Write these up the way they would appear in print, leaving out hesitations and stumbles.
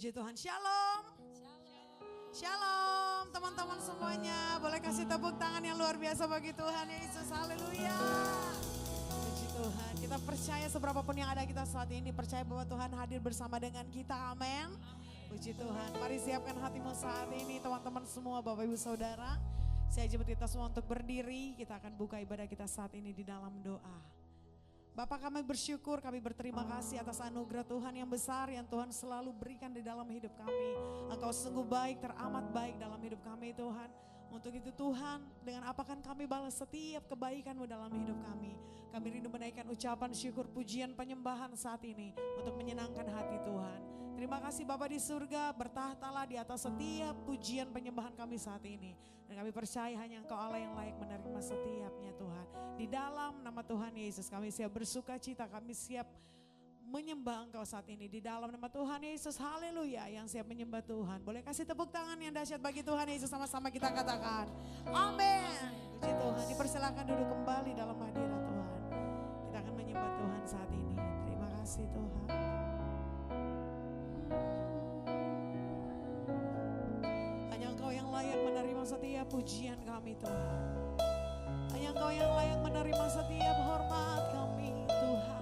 Puji Tuhan. Shalom. Shalom teman-teman semuanya. Boleh kasih tepuk tangan yang luar biasa bagi Tuhan Yesus. Haleluya. Puji Tuhan. Kita percaya seberapapun yang ada kita saat ini. Percaya bahwa Tuhan hadir bersama dengan kita. Amin. Puji Tuhan. Mari siapkan hatimu saat ini teman-teman semua, Bapak Ibu Saudara. Saya jemput kita semua untuk berdiri. Kita akan buka ibadah kita saat ini di dalam doa. Bapak, kami bersyukur, kami berterima kasih atas anugerah Tuhan yang besar yang Tuhan selalu berikan di dalam hidup kami. Engkau sungguh baik, teramat baik dalam hidup kami Tuhan. Untuk itu Tuhan, dengan apa kan kami balas setiap kebaikan-Mu dalam hidup kami. Kami rindu menaikkan ucapan syukur, pujian, penyembahan saat ini untuk menyenangkan hati Tuhan. Terima kasih Bapa di surga, bertahtalah di atas setiap pujian penyembahan kami saat ini. Dan kami percaya hanya Engkau Allah yang layak menerima setiapnya Tuhan. Di dalam nama Tuhan Yesus kami siap bersuka cita, kami siap menyembah Engkau saat ini. Di dalam nama Tuhan Yesus, haleluya, yang siap menyembah Tuhan. Boleh kasih tepuk tangan yang dahsyat bagi Tuhan Yesus, sama-sama kita katakan amin. Puji Tuhan, dipersilakan duduk kembali dalam hadirat Tuhan. Kita akan menyembah Tuhan saat ini. Terima kasih Tuhan. Hanya Engkau yang layak menerima setiap pujian kami Tuhan. Hanya Engkau yang layak menerima setiap hormat kami Tuhan.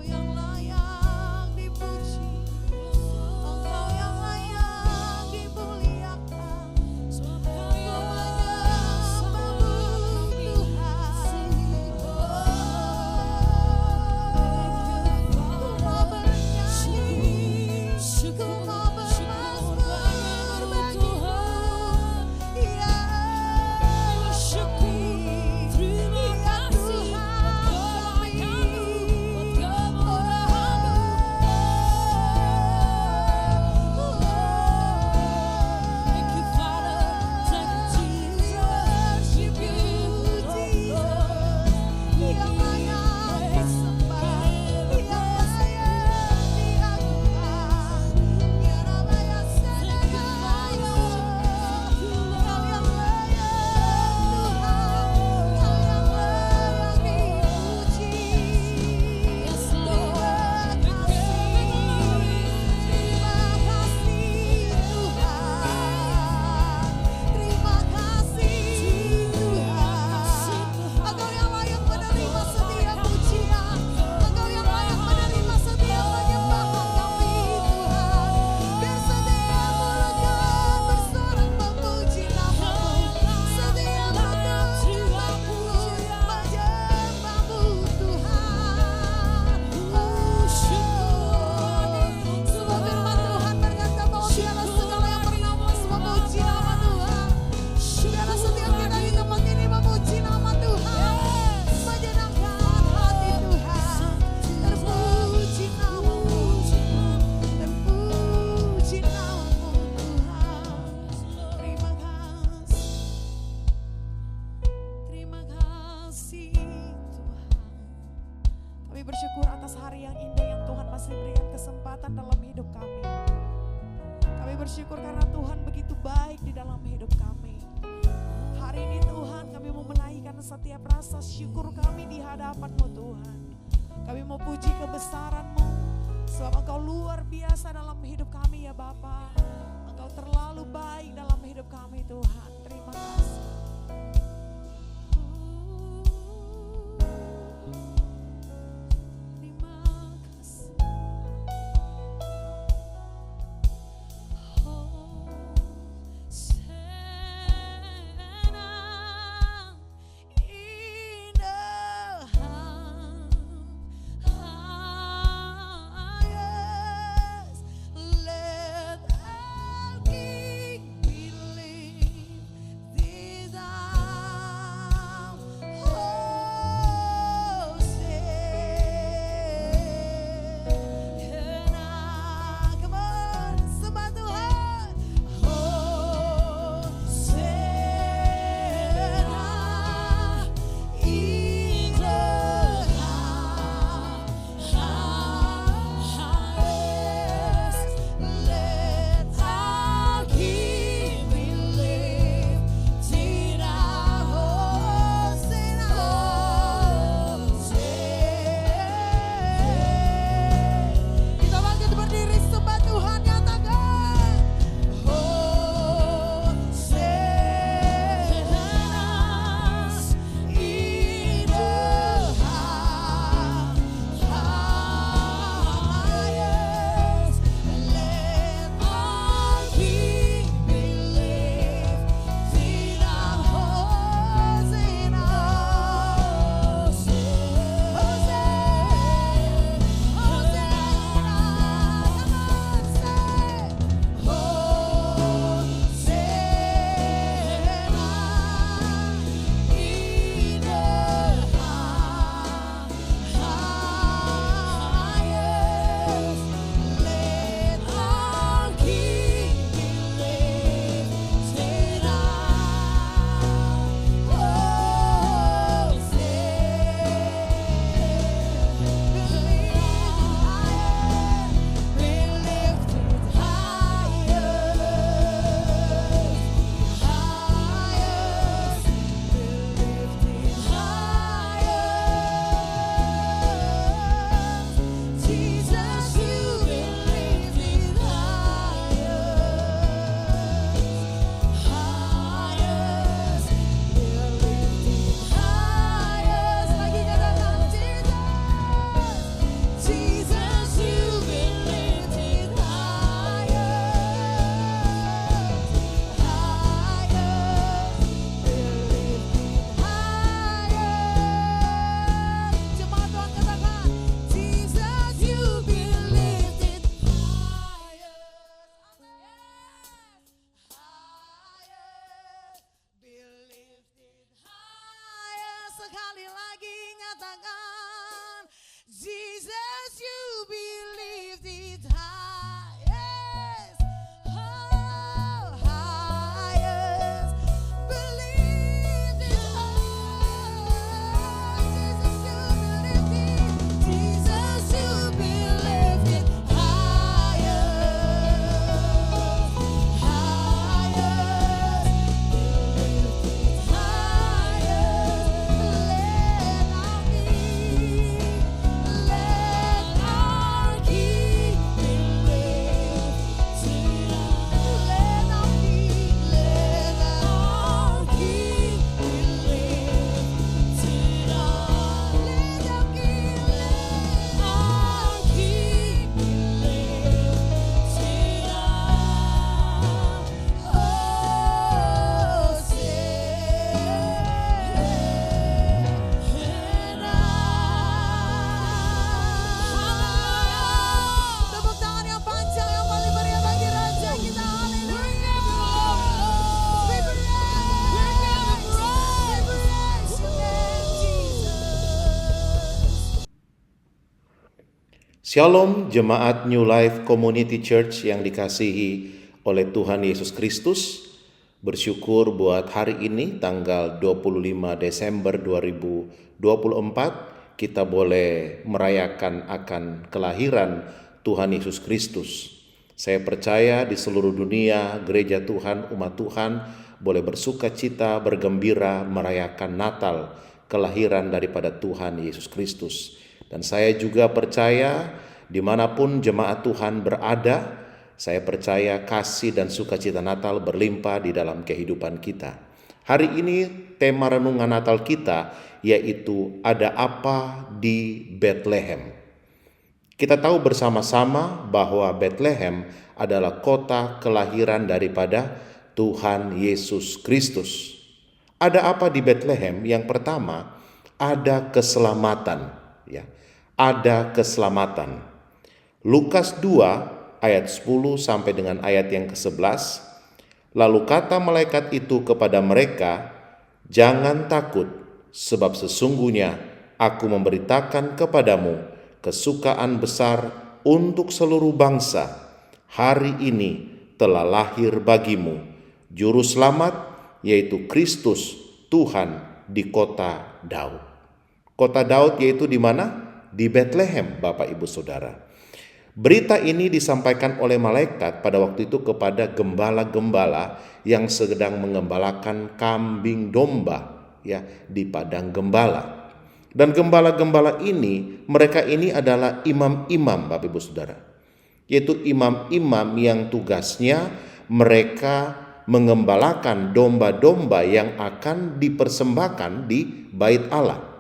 yang layak dipuji, Engkau yang layak dimuliakan. Aku menyembah-Mu Tuhan. Ku mau bernyanyi, ku mau bermazmur bagi-Mu, ya Terima kasih buat kemurahan-Mu. Thank you Father, thank you Jesus, you give yang layak disembah, yang layak diagungkan. Ya Rabbi ya Sadaya, Kau yang layak Tuhan, Kau yang layak dipuji. Terima kasih Tuhan. Engkau yang layak menerima setiap pujian, Engkau yang layak menerima setiap penyembahan kami Tuhan. Biar setiap mulut kan bersorak memuji nama-Mu, setiap hati menyembah-Mu Tuhan. Sebab firman Tuhan berkata bahwa biarlah segala yang bernapas memuji nama Tuhan. Biarlah setiap kita di tempat ini memuji nama Tuhan, menyenangkan hati Tuhan. Terpuji nama-Mu, terpuji nama-Mu Tuhan. Terima kasih Tuhan. Kami bersyukur atas hari yang indah yang Tuhan masih berikan kesempatan dalam hidup kami. Kami bersyukur karena Tuhan begitu baik di dalam hidup kami. Hari ini Tuhan kami mau menaikkan setiap rasa syukur kami di hadapan-Mu Tuhan. Kami mau puji kebesaran-Mu, sebab Engkau luar biasa dalam hidup kami ya Bapa. Engkau terlalu baik dalam hidup kami Tuhan. Terima kasih. Terima kasih. Senang indah highest, let all king believe this Shalom jemaat New Life Community Church yang dikasihi oleh Tuhan Yesus Kristus. Bersyukur buat hari ini tanggal 25 Desember 2024 kita boleh merayakan akan kelahiran Tuhan Yesus Kristus. Saya percaya di seluruh dunia gereja Tuhan, umat Tuhan boleh bersuka cita, bergembira merayakan Natal, kelahiran daripada Tuhan Yesus Kristus. Dan saya juga percaya dimanapun jemaat Tuhan berada, saya percaya kasih dan sukacita Natal berlimpah di dalam kehidupan kita. Hari ini tema renungan Natal kita yaitu ada apa di Bethlehem. Kita tahu bersama-sama bahwa Bethlehem adalah kota kelahiran daripada Tuhan Yesus Kristus. Ada apa di Bethlehem? Yang pertama, ada keselamatan, ya. Ada keselamatan. Lukas 2 ayat 10 sampai dengan ayat yang ke-11. Lalu kata malaikat itu kepada mereka, "Jangan takut, sebab sesungguhnya aku memberitakan kepadamu kesukaan besar untuk seluruh bangsa. Hari ini telah lahir bagimu juru selamat, yaitu Kristus Tuhan di kota Daud." Kota Daud yaitu di mana? Di Bethlehem, Bapak Ibu Saudara. Berita ini disampaikan oleh malaikat pada waktu itu kepada gembala-gembala yang sedang mengembalakan kambing domba, ya, di padang gembala. Dan gembala-gembala ini, mereka ini adalah imam-imam, Bapak Ibu Saudara. Yaitu imam-imam yang tugasnya mereka mengembalakan domba-domba yang akan dipersembahkan di Bait Allah.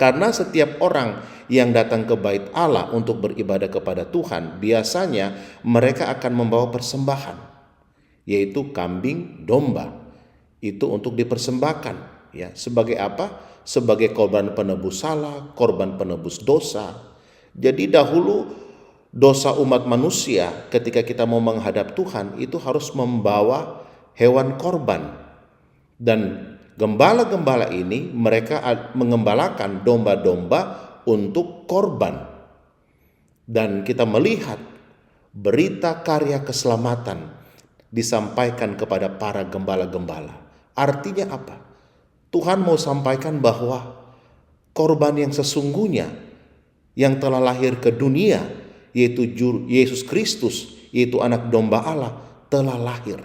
Karena setiap orang yang datang ke Bait Allah untuk beribadah kepada Tuhan, biasanya mereka akan membawa persembahan, yaitu kambing domba. Itu untuk dipersembahkan, ya. Sebagai apa? Sebagai korban penebus salah, korban penebus dosa. Jadi dahulu dosa umat manusia ketika kita mau menghadap Tuhan itu harus membawa hewan korban. Dan gembala-gembala ini mereka mengembalakan domba-domba untuk korban. Dan kita melihat berita karya keselamatan disampaikan kepada para gembala-gembala. Artinya apa? Tuhan mau sampaikan bahwa korban yang sesungguhnya yang telah lahir ke dunia, yaitu Yesus Kristus, yaitu anak domba Allah, telah lahir.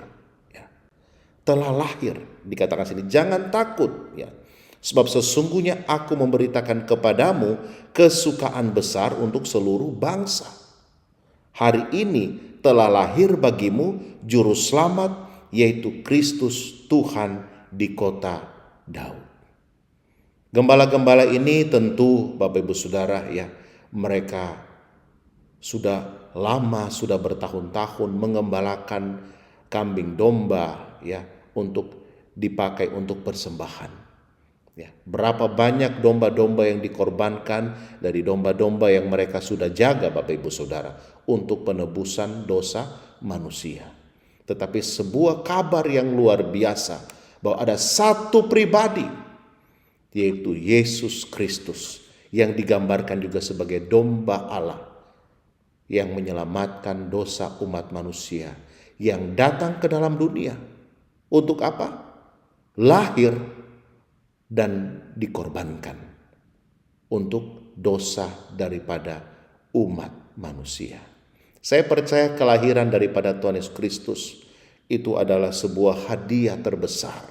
Telah lahir, dikatakan sini, jangan takut, ya. Sebab sesungguhnya aku memberitakan kepadamu kesukaan besar untuk seluruh bangsa. Hari ini telah lahir bagimu juru selamat, yaitu Kristus Tuhan di kota Daud. Gembala-gembala ini tentu Bapak Ibu Saudara, ya, mereka sudah lama, sudah bertahun-tahun mengembalakan kambing domba, ya, untuk dipakai untuk persembahan. Ya, berapa banyak domba-domba yang dikorbankan dari domba-domba yang mereka sudah jaga, Bapak Ibu Saudara, untuk penebusan dosa manusia. Tetapi sebuah kabar yang luar biasa bahwa ada satu pribadi, yaitu Yesus Kristus, yang digambarkan juga sebagai domba Allah yang menyelamatkan dosa umat manusia, yang datang ke dalam dunia. Untuk apa? Lahir dan dikorbankan untuk dosa daripada umat manusia. Saya percaya kelahiran daripada Tuhan Yesus Kristus itu adalah sebuah hadiah terbesar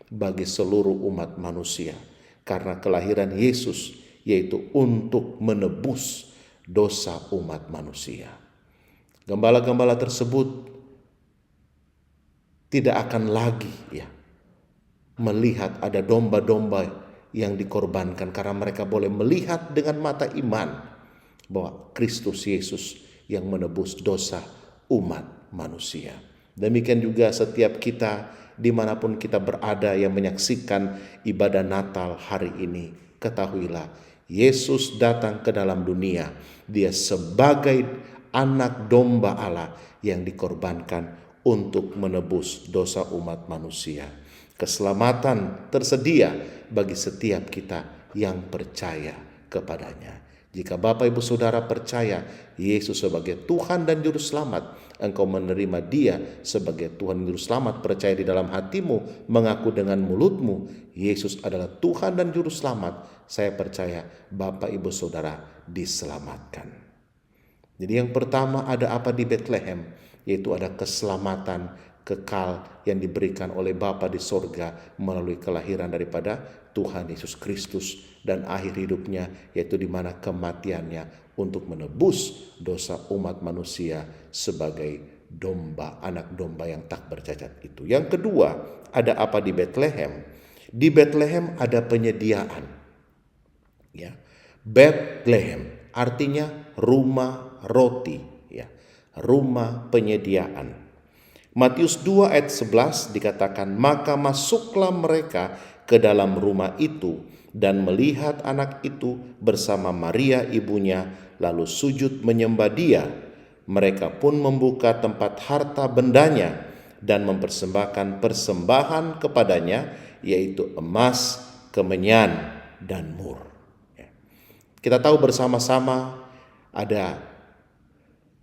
bagi seluruh umat manusia. Karena kelahiran Yesus yaitu untuk menebus dosa umat manusia. Gembala-gembala tersebut tidak akan lagi, ya, melihat ada domba-domba yang dikorbankan, karena mereka boleh melihat dengan mata iman bahwa Kristus Yesus yang menebus dosa umat manusia. Demikian juga setiap kita dimanapun kita berada yang menyaksikan ibadah Natal hari ini, ketahuilah Yesus datang ke dalam dunia. Dia sebagai anak domba Allah yang dikorbankan untuk menebus dosa umat manusia. Keselamatan tersedia bagi setiap kita yang percaya kepadanya. Jika Bapak Ibu Saudara percaya Yesus sebagai Tuhan dan Juru Selamat, engkau menerima Dia sebagai Tuhan dan Juru Selamat, percaya di dalam hatimu, mengaku dengan mulutmu, Yesus adalah Tuhan dan Juru Selamat, saya percaya Bapak Ibu Saudara diselamatkan. Jadi yang pertama ada apa di Bethlehem? Yaitu ada keselamatan kekal yang diberikan oleh Bapa di sorga melalui kelahiran daripada Tuhan Yesus Kristus dan akhir hidupnya, yaitu di mana kematiannya untuk menebus dosa umat manusia sebagai domba, anak domba yang tak bercacat itu. Yang kedua, ada apa di Bethlehem? Di Bethlehem ada penyediaan. Ya. Bethlehem artinya rumah roti, ya. Rumah penyediaan. Matius 2 ayat 11 dikatakan, maka masuklah mereka ke dalam rumah itu dan melihat anak itu bersama Maria ibunya, lalu sujud menyembah Dia. Mereka pun membuka tempat harta bendanya dan mempersembahkan persembahan kepadanya, yaitu emas, kemenyan, dan mur. Kita tahu bersama-sama ada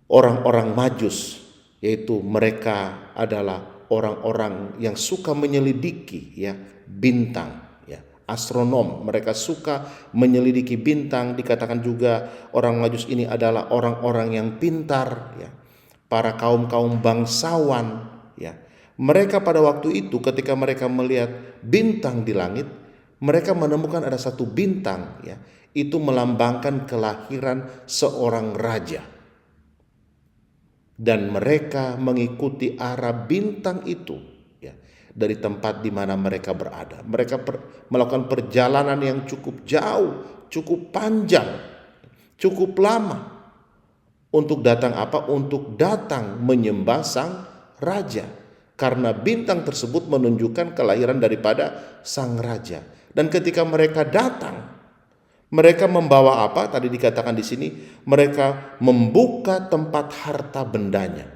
orang-orang Majus, yaitu mereka adalah orang-orang yang suka menyelidiki ya bintang, ya astronom. Mereka suka menyelidiki bintang. Dikatakan juga orang Majus ini adalah orang-orang yang pintar, ya, para kaum-kaum bangsawan, ya. Mereka pada waktu itu ketika mereka melihat bintang di langit, mereka menemukan ada satu bintang, ya, itu melambangkan kelahiran seorang raja. Dan mereka mengikuti arah bintang itu, ya, dari tempat di mana mereka berada. Mereka melakukan perjalanan yang cukup jauh, cukup panjang, cukup lama. Untuk datang apa? Untuk datang menyembah sang raja. Karena bintang tersebut menunjukkan kelahiran daripada sang raja. Dan ketika mereka datang, mereka membawa apa? Tadi dikatakan di sini, mereka membuka tempat harta bendanya.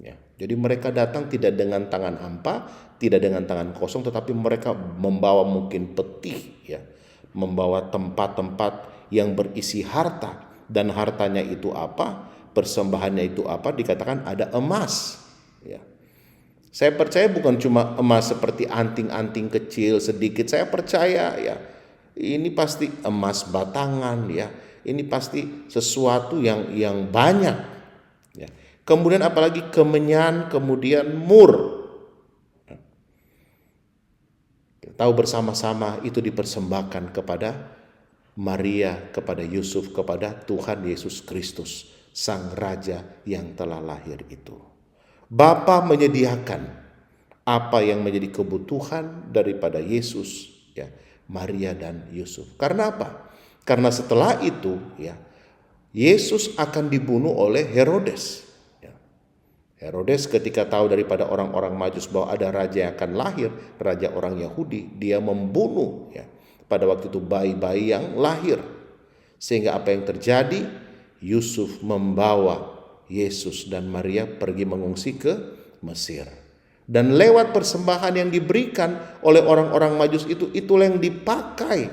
Ya, jadi mereka datang tidak dengan tangan hampa, tidak dengan tangan kosong, tetapi mereka membawa mungkin peti, ya, membawa tempat-tempat yang berisi harta. Dan hartanya itu apa? Persembahannya itu apa? Dikatakan ada emas. Ya. Saya percaya bukan cuma emas seperti anting-anting kecil sedikit. Saya percaya, ya, ini pasti emas batangan, ya. Ini pasti sesuatu yang banyak, ya. Kemudian apalagi kemenyan, kemudian mur. Kita tahu bersama-sama itu dipersembahkan kepada Maria, kepada Yusuf, kepada Tuhan Yesus Kristus, sang raja yang telah lahir itu. Bapa menyediakan apa yang menjadi kebutuhan daripada Yesus, ya, Maria dan Yusuf. Karena apa? Karena setelah itu, ya, Yesus akan dibunuh oleh Herodes. Ya. Herodes ketika tahu daripada orang-orang Majus bahwa ada raja yang akan lahir, raja orang Yahudi, dia membunuh, ya, pada waktu itu bayi-bayi yang lahir. Sehingga apa yang terjadi? Yusuf membawa Yesus dan Maria pergi mengungsi ke Mesir. Dan lewat persembahan yang diberikan oleh orang-orang Majus itu, itulah yang dipakai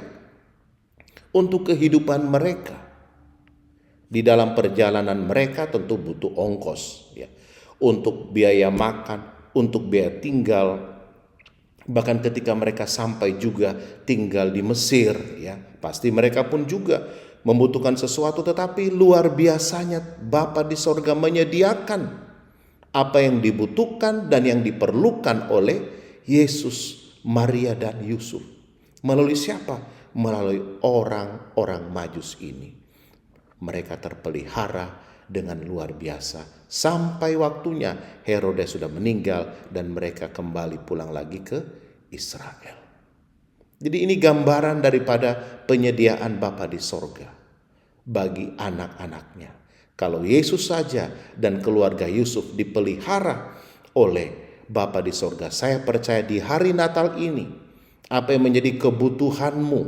untuk kehidupan mereka. Di dalam perjalanan mereka tentu butuh ongkos, ya, untuk biaya makan, untuk biaya tinggal. Bahkan ketika mereka sampai juga tinggal di Mesir, ya, pasti mereka pun juga membutuhkan sesuatu, tetapi luar biasanya Bapa di sorga menyediakan apa yang dibutuhkan dan yang diperlukan oleh Yesus, Maria dan Yusuf. Melalui siapa? Melalui orang-orang Majus ini. Mereka terpelihara dengan luar biasa sampai waktunya Herodes sudah meninggal dan mereka kembali pulang lagi ke Israel. Jadi ini gambaran daripada penyediaan Bapa di sorga bagi anak-anaknya. Kalau Yesus saja dan keluarga Yusuf dipelihara oleh Bapa di sorga, saya percaya di hari Natal ini, apa yang menjadi kebutuhanmu,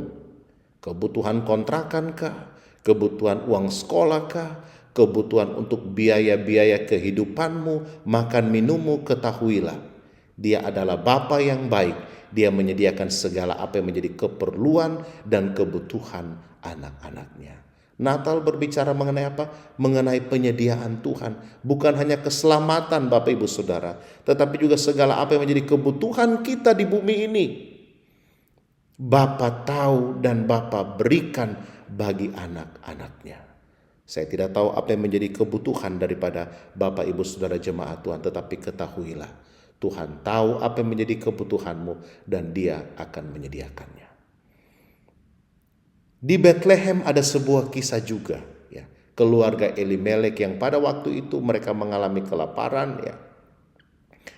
kebutuhan kontrakan kah, kebutuhan uang sekolah kah, kebutuhan untuk biaya-biaya kehidupanmu, makan minummu, ketahuilah Dia adalah Bapa yang baik. Dia menyediakan segala apa yang menjadi keperluan dan kebutuhan anak-anaknya. Natal berbicara mengenai apa? Mengenai penyediaan Tuhan. Bukan hanya keselamatan Bapak Ibu Saudara, tetapi juga segala apa yang menjadi kebutuhan kita di bumi ini. Bapa tahu dan Bapa berikan bagi anak-anaknya. Saya tidak tahu apa yang menjadi kebutuhan daripada Bapak Ibu Saudara jemaat Tuhan, tetapi ketahuilah Tuhan tahu apa yang menjadi kebutuhanmu dan Dia akan menyediakannya. Di Bethlehem ada sebuah kisah juga, ya. Keluarga Elimelek yang pada waktu itu mereka mengalami kelaparan, ya.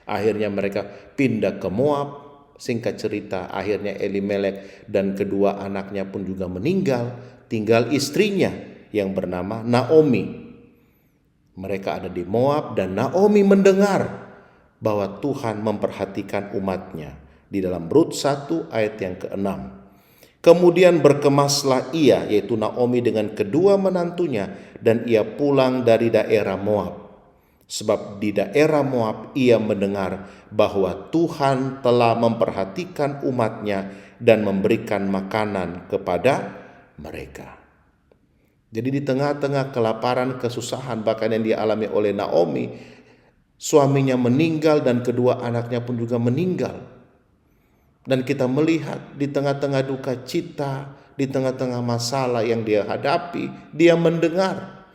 Akhirnya mereka pindah ke Moab. Singkat cerita, akhirnya Elimelek dan kedua anaknya pun juga meninggal. Tinggal istrinya yang bernama Naomi. Mereka ada di Moab dan Naomi mendengar bahwa Tuhan memperhatikan umatnya. Di dalam Rut 1 ayat yang ke-6. Kemudian berkemaslah ia, yaitu Naomi dengan kedua menantunya, dan ia pulang dari daerah Moab. Sebab di daerah Moab ia mendengar bahwa Tuhan telah memperhatikan umatnya dan memberikan makanan kepada mereka. Jadi di tengah-tengah kelaparan, kesusahan bahkan yang dialami oleh Naomi, suaminya meninggal dan kedua anaknya pun juga meninggal. Dan kita melihat di tengah-tengah duka cita, di tengah-tengah masalah yang dia hadapi, dia mendengar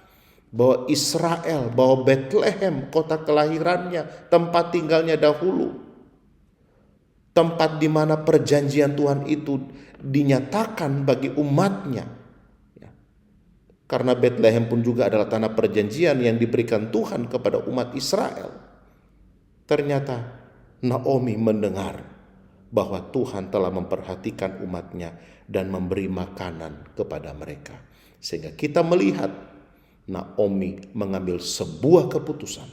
bahwa Israel, bahwa Bethlehem, kota kelahirannya, tempat tinggalnya dahulu, tempat di mana perjanjian Tuhan itu dinyatakan bagi umatnya. Karena Bethlehem pun juga adalah tanah perjanjian yang diberikan Tuhan kepada umat Israel. Ternyata Naomi mendengar bahwa Tuhan telah memperhatikan umatnya dan memberi makanan kepada mereka. Sehingga kita melihat Naomi mengambil sebuah keputusan.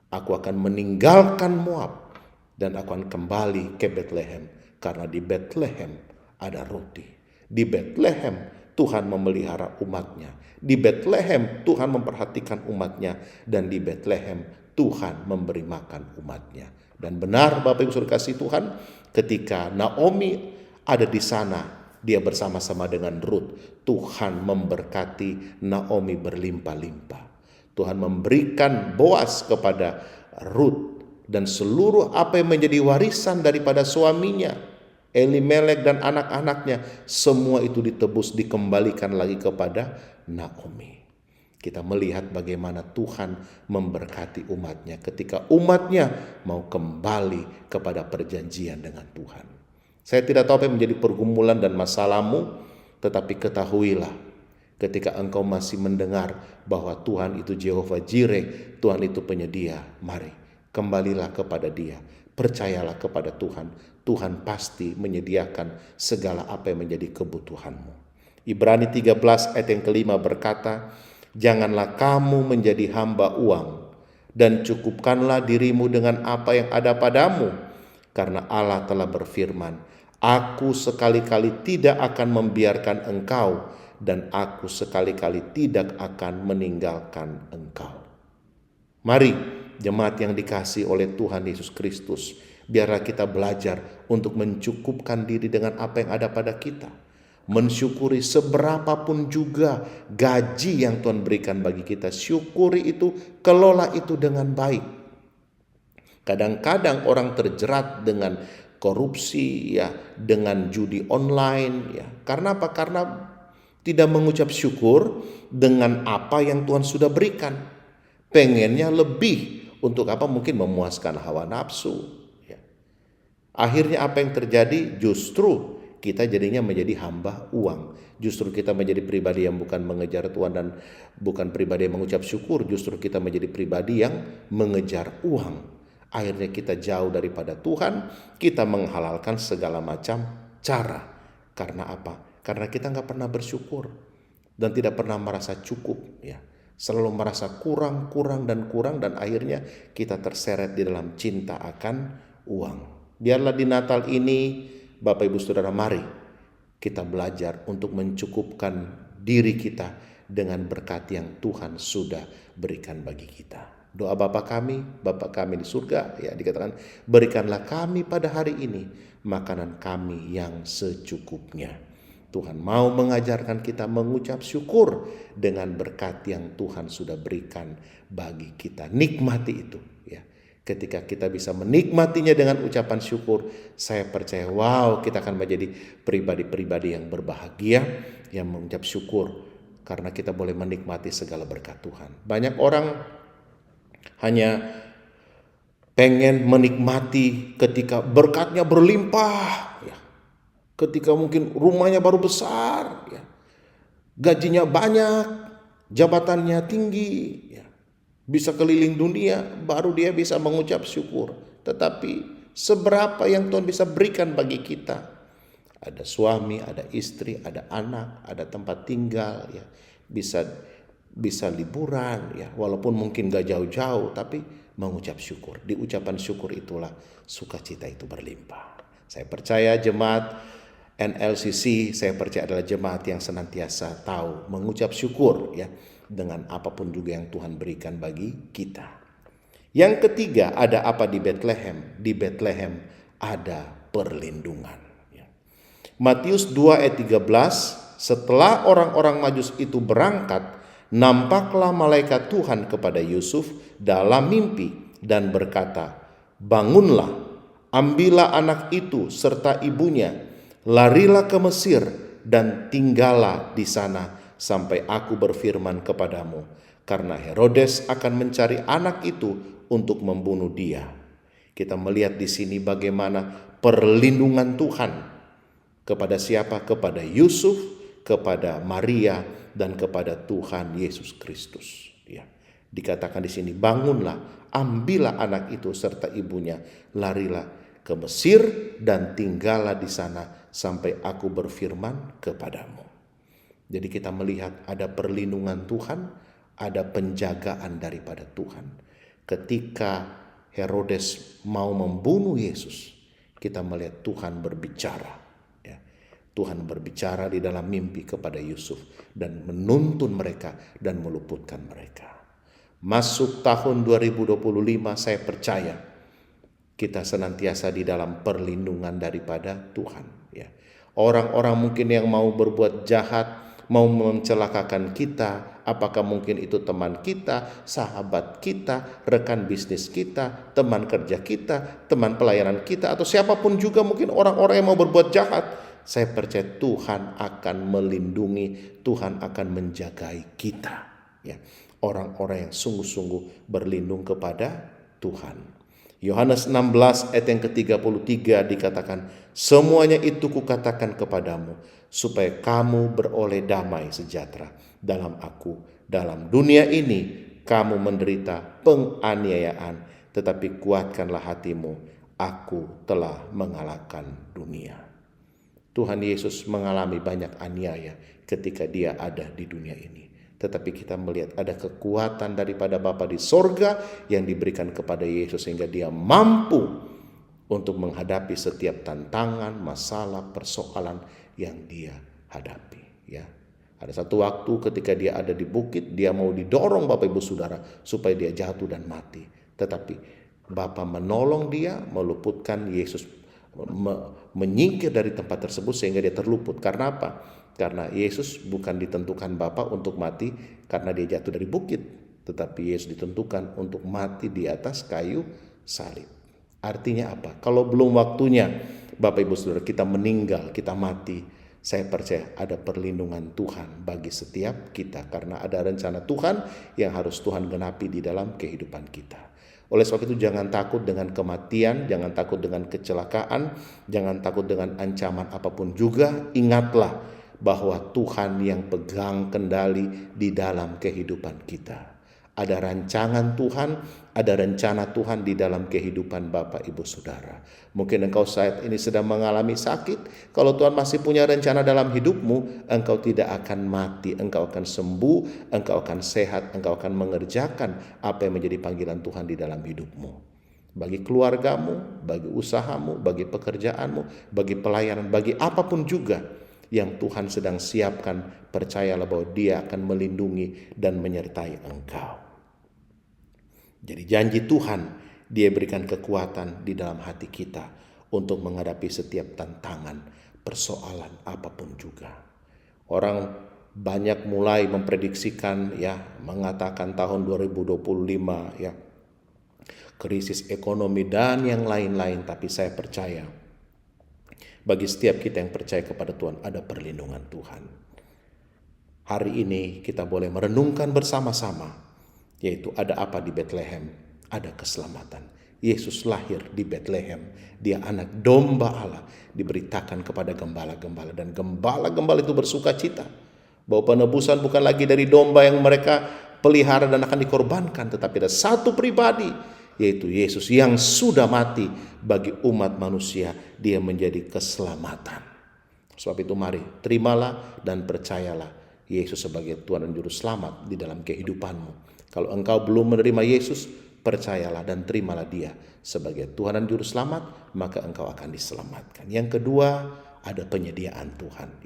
Aku akan meninggalkan Moab dan aku akan kembali ke Bethlehem. Karena di Bethlehem ada roti. Di Bethlehem Tuhan memelihara umatnya. Di Bethlehem Tuhan memperhatikan umatnya. Dan di Bethlehem Tuhan memberi makan umatnya. Dan benar Bapak Ibu Saudara kasih Tuhan, ketika Naomi ada di sana, dia bersama-sama dengan Rut. Tuhan memberkati Naomi berlimpah-limpah. Tuhan memberikan Boas kepada Rut dan seluruh apa yang menjadi warisan daripada suaminya, Elimelek dan anak-anaknya, semua itu ditebus, dikembalikan lagi kepada Naomi. Kita melihat bagaimana Tuhan memberkati umatnya ketika umatnya mau kembali kepada perjanjian dengan Tuhan. Saya tidak tahu apa yang menjadi pergumulan dan masalahmu, tetapi ketahuilah ketika engkau masih mendengar bahwa Tuhan itu Jehovah Jireh, Tuhan itu penyedia, mari kembalilah kepada Dia. Percayalah kepada Tuhan. Tuhan pasti menyediakan segala apa yang menjadi kebutuhanmu. Ibrani 13 ayat yang kelima berkata, janganlah kamu menjadi hamba uang dan cukupkanlah dirimu dengan apa yang ada padamu. Karena Allah telah berfirman, aku sekali-kali tidak akan membiarkan engkau dan aku sekali-kali tidak akan meninggalkan engkau. Mari jemaat yang dikasihi oleh Tuhan Yesus Kristus, biarlah kita belajar untuk mencukupkan diri dengan apa yang ada pada kita. Mensyukuri seberapapun juga gaji yang Tuhan berikan bagi kita. Syukuri itu, kelola itu dengan baik. Kadang-kadang orang terjerat dengan korupsi, ya, dengan judi online, ya. Karena apa? Karena tidak mengucap syukur dengan apa yang Tuhan sudah berikan. Pengennya lebih, untuk apa? Mungkin memuaskan hawa nafsu, ya. Akhirnya apa yang terjadi? Justru kita jadinya menjadi hamba uang. Justru kita menjadi pribadi yang bukan mengejar Tuhan dan bukan pribadi yang mengucap syukur. Justru kita menjadi pribadi yang mengejar uang. Akhirnya kita jauh daripada Tuhan. Kita menghalalkan segala macam cara. Karena apa? Karena kita gak pernah bersyukur dan tidak pernah merasa cukup, ya. Selalu merasa kurang dan akhirnya kita terseret di dalam cinta akan uang. Biarlah di Natal ini Bapak Ibu Saudara, mari kita belajar untuk mencukupkan diri kita dengan berkat yang Tuhan sudah berikan bagi kita. Doa Bapa kami di surga, ya, dikatakan, berikanlah kami pada hari ini makanan kami yang secukupnya. Tuhan mau mengajarkan kita mengucap syukur dengan berkat yang Tuhan sudah berikan bagi kita. Nikmati itu ya. Ketika kita bisa menikmatinya dengan ucapan syukur, saya percaya kita akan menjadi pribadi-pribadi yang berbahagia, yang mengucap syukur karena kita boleh menikmati segala berkat Tuhan. Banyak orang hanya pengen menikmati ketika berkatnya berlimpah ya. Ketika mungkin rumahnya baru besar, ya, gajinya banyak, jabatannya tinggi, ya, bisa keliling dunia, baru dia bisa mengucap syukur. Tetapi seberapa yang Tuhan bisa berikan bagi kita? Ada suami, ada istri, ada anak, ada tempat tinggal, ya, bisa liburan, ya, walaupun mungkin gak jauh-jauh, tapi mengucap syukur. Di ucapan syukur itulah sukacita itu berlimpah. Saya percaya jemaat NLCC, saya percaya adalah jemaat yang senantiasa tahu mengucap syukur ya dengan apapun juga yang Tuhan berikan bagi kita. Yang ketiga, ada apa di Bethlehem? Di Bethlehem ada perlindungan. Ya. Matius 2 ayat 13, setelah orang-orang Majus itu berangkat, nampaklah malaikat Tuhan kepada Yusuf dalam mimpi dan berkata, bangunlah, ambillah anak itu serta ibunya, larilah ke Mesir dan tinggallah di sana sampai aku berfirman kepadamu, karena Herodes akan mencari anak itu untuk membunuh dia. Kita melihat di sini bagaimana perlindungan Tuhan kepada siapa? Kepada Yusuf, kepada Maria, dan kepada Tuhan Yesus Kristus. Ya, dikatakan di sini, bangunlah, ambillah anak itu serta ibunya, larilah ke Mesir dan tinggallah di sana sampai aku berfirman kepadamu. Jadi kita melihat ada perlindungan Tuhan, ada penjagaan daripada Tuhan. Ketika Herodes mau membunuh Yesus, kita melihat Tuhan berbicara. Ya. Tuhan berbicara di dalam mimpi kepada Yusuf dan menuntun mereka dan meluputkan mereka. Masuk tahun 2025, saya percaya kita senantiasa di dalam perlindungan daripada Tuhan. Ya. Orang-orang mungkin yang mau berbuat jahat, mau mencelakakan kita, apakah mungkin itu teman kita, sahabat kita, rekan bisnis kita, teman kerja kita, teman pelayanan kita, atau siapapun juga mungkin orang-orang yang mau berbuat jahat. Saya percaya Tuhan akan melindungi, Tuhan akan menjagai kita. Ya. Orang-orang yang sungguh-sungguh berlindung kepada Tuhan. Yohanes 16 ayat yang ke-33 dikatakan, semuanya itu kukatakan kepadamu, supaya kamu beroleh damai sejahtera dalam aku. Dalam dunia ini kamu menderita penganiayaan, tetapi kuatkanlah hatimu, aku telah mengalahkan dunia. Tuhan Yesus mengalami banyak aniaya ketika dia ada di dunia ini. Tetapi kita melihat ada kekuatan daripada Bapa di sorga yang diberikan kepada Yesus sehingga dia mampu untuk menghadapi setiap tantangan, masalah, persoalan yang dia hadapi. Ya, ada satu waktu ketika dia ada di bukit, dia mau didorong Bapak Ibu Saudara supaya dia jatuh dan mati. Tetapi Bapa menolong dia, meluputkan Yesus, menyingkir dari tempat tersebut sehingga dia terluput. Karena apa? Karena Yesus bukan ditentukan Bapa untuk mati karena dia jatuh dari bukit, tetapi Yesus ditentukan untuk mati di atas kayu salib. Artinya apa? Kalau belum waktunya Bapak Ibu Saudara kita meninggal, kita mati, saya percaya ada perlindungan Tuhan bagi setiap kita karena ada rencana Tuhan yang harus Tuhan genapi di dalam kehidupan kita. Oleh sebab itu jangan takut dengan kematian, jangan takut dengan kecelakaan, jangan takut dengan ancaman apapun juga. Ingatlah bahwa Tuhan yang pegang kendali di dalam kehidupan kita. Ada rancangan Tuhan, ada rencana Tuhan di dalam kehidupan Bapak Ibu Saudara. Mungkin engkau saat ini sedang mengalami sakit. Kalau Tuhan masih punya rencana dalam hidupmu, engkau tidak akan mati, engkau akan sembuh, engkau akan sehat, engkau akan mengerjakan apa yang menjadi panggilan Tuhan di dalam hidupmu. Bagi keluargamu, bagi usahamu, bagi pekerjaanmu, bagi pelayanan, bagi apapun juga yang Tuhan sedang siapkan, percayalah bahwa Dia akan melindungi dan menyertai engkau. Jadi janji Tuhan, Dia berikan kekuatan di dalam hati kita untuk menghadapi setiap tantangan, persoalan apapun juga. Orang banyak mulai memprediksikan mengatakan tahun 2025 krisis ekonomi dan yang lain-lain, tapi saya percaya bagi setiap kita yang percaya kepada Tuhan ada perlindungan Tuhan. Hari ini kita boleh merenungkan bersama-sama, yaitu ada apa di Bethlehem? Ada keselamatan. Yesus lahir di Bethlehem. Dia anak domba Allah, diberitakan kepada gembala-gembala, dan gembala-gembala itu bersuka cita bahwa penebusan bukan lagi dari domba yang mereka pelihara dan akan dikorbankan, tetapi ada satu pribadi, yaitu Yesus yang sudah mati bagi umat manusia. Dia menjadi keselamatan. Sebab itu mari terimalah dan percayalah Yesus sebagai Tuhan dan Juru Selamat di dalam kehidupanmu. Kalau engkau belum menerima Yesus, percayalah dan terimalah Dia sebagai Tuhan dan Juru Selamat, maka engkau akan diselamatkan. Yang kedua, ada penyediaan Tuhan.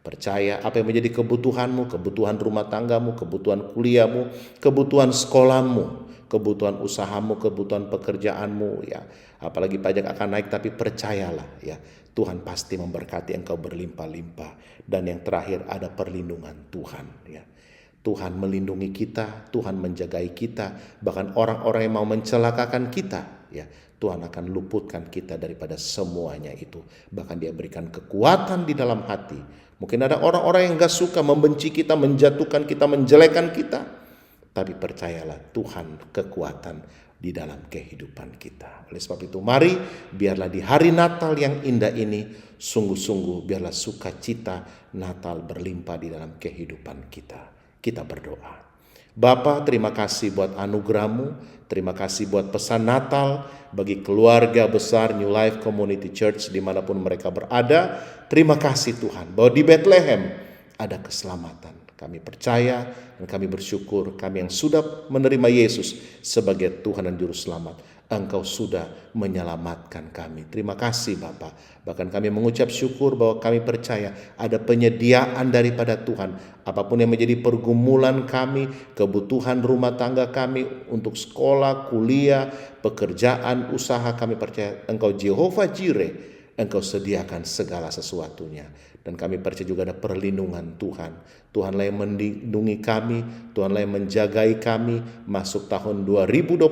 Percaya apa yang menjadi kebutuhanmu, kebutuhan rumah tanggamu, kebutuhan kuliahmu, kebutuhan sekolahmu, kebutuhan usahamu, kebutuhan pekerjaanmu, apalagi pajak akan naik, tapi percayalah Tuhan pasti memberkati engkau berlimpah-limpah. Dan yang terakhir, ada perlindungan Tuhan. Tuhan melindungi kita, Tuhan menjagai kita, bahkan orang-orang yang mau mencelakakan kita, Tuhan akan luputkan kita daripada semuanya itu. Bahkan Dia berikan kekuatan di dalam hati. Mungkin ada orang-orang yang gak suka, membenci kita, menjatuhkan kita, menjelekan kita, tapi percayalah Tuhan kekuatan di dalam kehidupan kita. Oleh sebab itu mari biarlah di hari Natal yang indah ini sungguh-sungguh biarlah sukacita Natal berlimpah di dalam kehidupan kita. Kita berdoa. Bapa, terima kasih buat anugerah-Mu, terima kasih buat pesan Natal bagi keluarga besar New Life Community Church dimanapun mereka berada. Terima kasih Tuhan bahwa di Bethlehem ada keselamatan. Kami percaya dan kami bersyukur, kami yang sudah menerima Yesus sebagai Tuhan dan Juru Selamat, Engkau sudah menyelamatkan kami. Terima kasih Bapa. Bahkan kami mengucap syukur bahwa kami percaya ada penyediaan daripada Tuhan. Apapun yang menjadi pergumulan kami, kebutuhan rumah tangga kami untuk sekolah, kuliah, pekerjaan, usaha, kami percaya Engkau Jehovah Jireh, Engkau sediakan segala sesuatunya. Dan kami percaya juga ada perlindungan Tuhan. Tuhanlah yang melindungi kami, Tuhanlah yang menjagai kami masuk tahun 2025.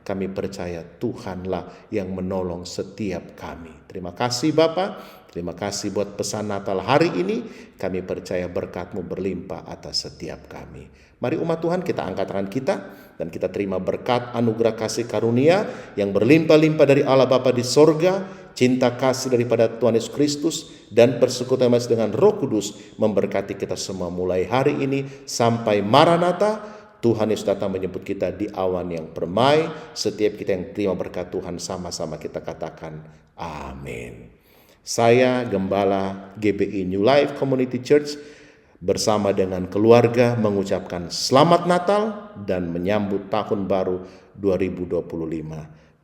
Kami percaya Tuhanlah yang menolong setiap kami. Terima kasih Bapa, terima kasih buat pesan Natal hari ini. Kami percaya berkat-Mu berlimpah atas setiap kami. Mari umat Tuhan kita angkat tangan kita dan kita terima berkat anugerah kasih karunia yang berlimpah-limpah dari Allah Bapa di sorga, cinta kasih daripada Tuhan Yesus Kristus, dan persekutuan dengan Roh Kudus memberkati kita semua mulai hari ini sampai Maranatha. Tuhan Yesus datang menjemput kita di awan yang permai. Setiap kita yang terima berkat Tuhan sama-sama kita katakan amin. Saya Gembala GBI New Life Community Church bersama dengan keluarga mengucapkan selamat Natal dan menyambut tahun baru 2025.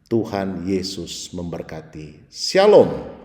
Tuhan Yesus memberkati. Shalom.